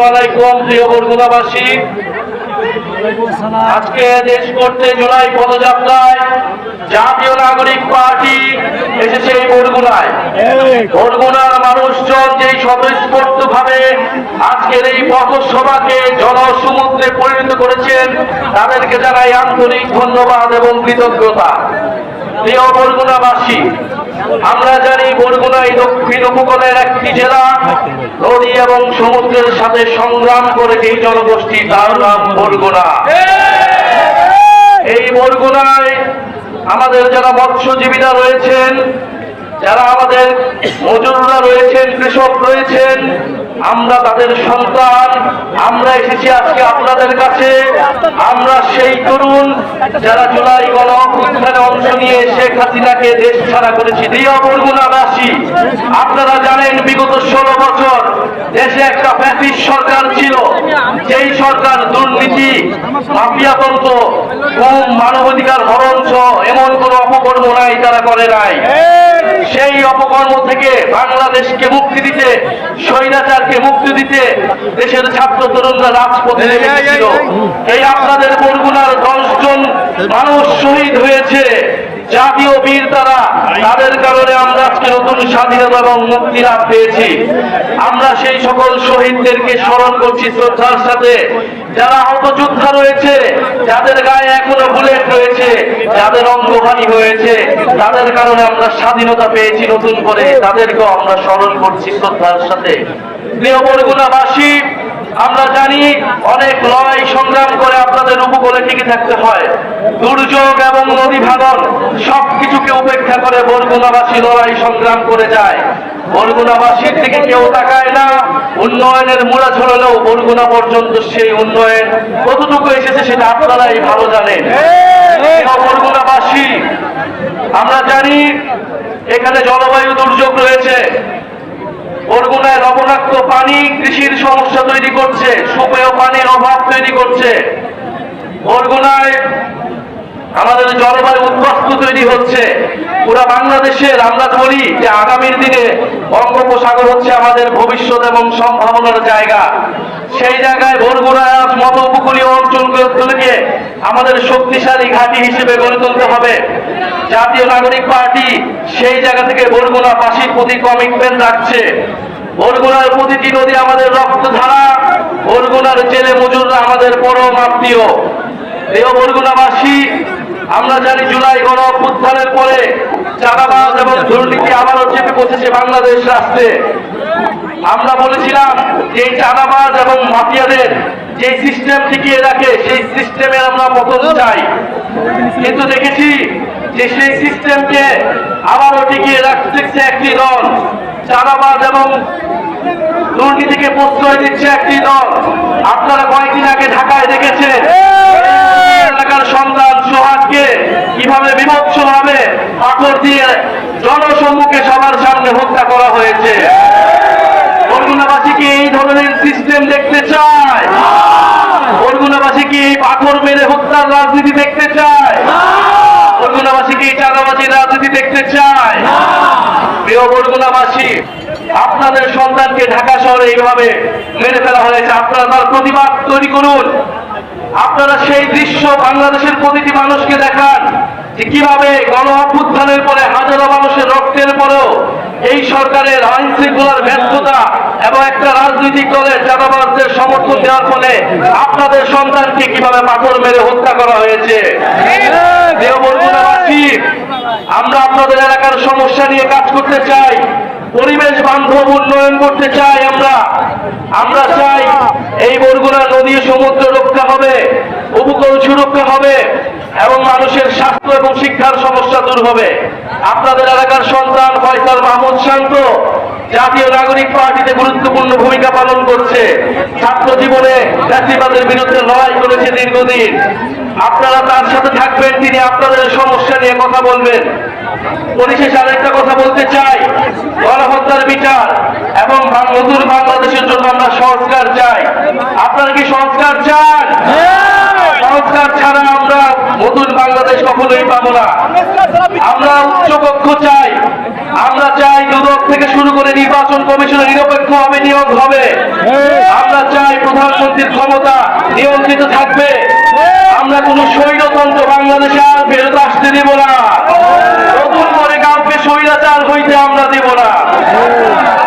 আলাইকুম প্রিয় বরগুনাবাসী। আজকে দেশ করতে জুলাই পদযাত্রায় জাতীয় নাগরিক পার্টি এসেছে এই বরগুনায়। বরগুনার মানুষজন যেই স্বতঃস্ফূর্ত ভাবে আজকের এই পথসভাকে জনসমুদ্রে পরিণত করেছেন, তাদেরকে জানাই আন্তরিক ধন্যবাদ এবং কৃতজ্ঞতা। প্রিয় বরগুনাবাসী, আমরা জানি বরগুনা এই দক্ষিণ উপকূলের একটি জেলা, নদী এবং সমুদ্রের সাথে সংগ্রাম করে এই জনগোষ্ঠী, তার নাম বরগুনা। এই বরগুনায় আমাদের যারা মৎস্যজীবীরা রয়েছেন, যারা আমাদের মজুররা রয়েছেন, কৃষক রয়েছেন, আমরা তাদের সন্তান। আমরা এসেছি আজকে আপনাদের কাছে। আমরা সেই তরুণ যারা জুলাই গণঅভ্যুত্থানে অংশ নিয়ে শেখ হাসিনাকে দেশ ছাড়া করেছি। প্রিয় বরগুনাবাসী, আপনারা জানেন বিগত 16 বছর দেশে একটা ফ্যাসিস্ট সরকার ছিল। যেই সরকার দুর্নীতি, মাফিয়াতন্ত্র, গুম, মানবাধিকার হরণ সহ এমন কোন অপকর্ম নাই তারা করে নাই। সেই অপকর্ম থেকে বাংলাদেশকে মুক্তি দিতে, স্বৈরাচারকে মুক্তি দিতে দেশের ছাত্র তরুণরা রাজপথে নেমেছিল। এই আপনাদের বরগুনার 10 জন মানুষ শহীদ হয়েছে, জাতীয় বীর তারা। তাদের কারণে আমরা আজকে নতুন স্বাধীনতা এবং মুক্তি লাভ পেয়েছি। আমরা সেই সকল শহীদদেরকে স্মরণ করছি শ্রদ্ধার সাথে। যারা আহত যোদ্ধা রয়েছে, যাদের গায়ে এখনো বুলেট রয়েছে, যাদের অঙ্গহানি হয়েছে, তাদের কারণে আমরা স্বাধীনতা পেয়েছি নতুন করে, তাদেরকেও আমরা স্মরণ করছি শ্রদ্ধার সাথে। প্রিয় বরগুনাবাসী, আমরা জানি অনেক লড়াই সংগ্রাম করে আপনাদের উপকূলে টিকে থাকতে হয়। দুর্যোগ এবং নদী ভাঙন সবকিছুকে উপেক্ষা করে বরগুনাবাসী লড়াই সংগ্রাম করে যায়। বরগুনাবাসীর দিকে কেউ তাকায় না। উন্নয়নের মূলা ছড়ালেও বরগুনা পর্যন্ত সেই উন্নয়ন কতটুকু এসেছে সেটা আপনারাই ভালো জানেন। বরগুনাবাসী, আমরা জানি এখানে জলবায়ু দুর্যোগ রয়েছে। বরগুনায় লবণাক্ত পানি কৃষির সমস্যা তৈরি করছে, সুপেয় পানির অভাব তৈরি করছে। বরগুনায় আমাদের জলবায়ু উদ্বাস্তু তৈরি হচ্ছে পুরা বাংলাদেশের। আমরা বলি যে আগামীর দিনে বঙ্গোপসাগর হচ্ছে আমাদের ভবিষ্যৎ এবং সম্ভাবনার জায়গা। সেই জায়গায় বরগুনার মতো উপকূলীয় অঞ্চলগুলোকে আমাদের শক্তিশালী ঘাঁটি হিসেবে গড়ে তুলতে হবে। জাতীয় নাগরিক পার্টি সেই জায়গা থেকে বরগুনাবাসীর প্রতি কমিটমেন্ট রাখছে। বরগুনার প্রতিটি নদী আমাদের রক্তধারা, বরগুনার জেলে মজুররা আমাদের পরম আত্মীয়। প্রিয় বরগুনাবাসী, আমরা জানি জুলাই গণঅভ্যুত্থানের পরে চাঁদাবাজ এবং দুর্নীতি আবারও চেপে বসেছে বাংলাদেশ রাষ্ট্রে। আমরা বলেছিলাম যে চাঁদাবাজ এবং মাফিয়াদের যে সিস্টেম টিকিয়ে রাখে, সেই সিস্টেমের আমরা পতন চাই। কিন্তু দেখেছি যে সেই সিস্টেমকে আবারও টিকিয়ে রাখতেছে একটি দল, চাঁদাবাজ এবং দুর্নীতিকে প্রশ্রয় দিচ্ছে একটি দল। আপনারা কয়েকদিন আগে ঢাকায় দেখেছেন এলাকার সন্তান সোহাগকে কিভাবে বিভৎস ভাবে পাথর দিয়ে জনসম্মুখে সবার সামনে হত্যা করা হয়েছে। বরগুনাবাসী কি এই ধরনের সিস্টেম দেখতে চায়? বরগুনাবাসী কি এই পাথর মেরে হত্যার রাজনীতি দেখতে চায়? বরগুনাবাসী কি চাঁদাবাজির রাজনীতি দেখতে চায়? প্রিয় বরগুনাবাসী, আপনাদের সন্তানকে ঢাকা শহরে এইভাবে মেরে ফেলা হয়েছে, আপনারা তার প্রতিবাদ তৈরি করুন। আপনারা সেই দৃশ্য বাংলাদেশের প্রতিটি মানুষকে দেখান যে কিভাবে গণঅভ্যুত্থানের পরে হাজারো মানুষের রক্তের পরেও এই সরকারের আইন শৃঙ্খলার ব্যর্থতা এবং একটা রাজনৈতিক দলের চাঁদাবাজদের সমর্থন দেওয়ার ফলে আপনাদের সন্তানকে কিভাবে পাথর মেরে হত্যা করা হয়েছে। প্রিয় বরগুনাবাসী, আমরা আপনাদের এলাকার সমস্যা নিয়ে কাজ করতে চাই, পরিবেশ বান্ধব উন্নয়ন করতে চাই। আমরা চাই এই বরগুনা নদী সমুদ্র রক্ষা হবে, উপকূল সুরক্ষা হবে এবং মানুষের স্বাস্থ্য এবং শিক্ষার সমস্যা দূর হবে। আপনাদের এলাকার সন্তান ফয়সাল মাহমুদ শান্ত জাতীয় নাগরিক পার্টিতে গুরুত্বপূর্ণ ভূমিকা পালন করছে। ছাত্র জীবনে ফ্যাসিবাদের বিরুদ্ধে লড়াই করেছে দীর্ঘদিন। আপনারা তার সাথে থাকবেন, তিনি আপনাদের সমস্যা নিয়ে কথা বলবেন। পরিশেষে আরেকটা কথা বলতে চাই, গণহত্যার বিচার এবং নতুন বাংলাদেশের জন্য আমরা সংস্কার চাই। আপনারা কি সংস্কার চান? সংস্কার ছাড়া আমরা নতুন বাংলাদেশ কখনোই পাবো না। আমরা উচ্চকক্ষ চাই, আমরা চাই দুদক থেকে শুরু করে নির্বাচন কমিশনের নিরপেক্ষভাবে নিয়োগ হবে। আমরা চাই প্রধানমন্ত্রীর ক্ষমতা নিয়ন্ত্রিত থাকবে। আমরা কোন স্বৈরতন্ত্র বাংলাদেশে আর ফেরত আসতে দেব না। নতুন করে কাউকে স্বৈরাচার হইতে আমরা দেব না।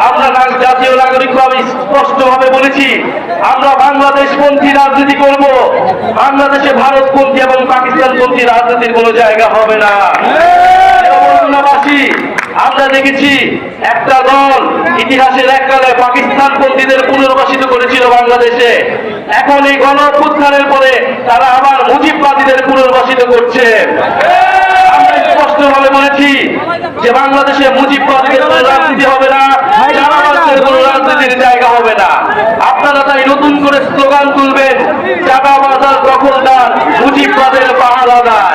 আমরা জাতীয় নাগরিক ভাবে স্পষ্টভাবে বলেছি, আমরা বাংলাদেশপন্থী রাজনীতি করব। বাংলাদেশে ভারতপন্থী এবং পাকিস্তানপন্থী রাজনীতির কোনো জায়গা হবে না। আমরা দেখেছি একটা দল ইতিহাসের এককালে পাকিস্তানপন্থীদের পুনর্বাসিত করেছিল বাংলাদেশে। এখন এই গণ অভ্যুত্থানের পরে তারা আবার মুজিববাদীদের পুনর্বাসিত করছে। আমরা স্পষ্টভাবে বলেছি যে বাংলাদেশে মুজিববাদীদের কোনো রাজনীতি হবে না, চাঁদাবাজদের কোনো রাজনীতির জায়গা হবে না। আপনারা তাই নতুন করে স্লোগান তুলবেন, চাঁদাবাজার দখলদার মুজিববাদের পাহারাদার।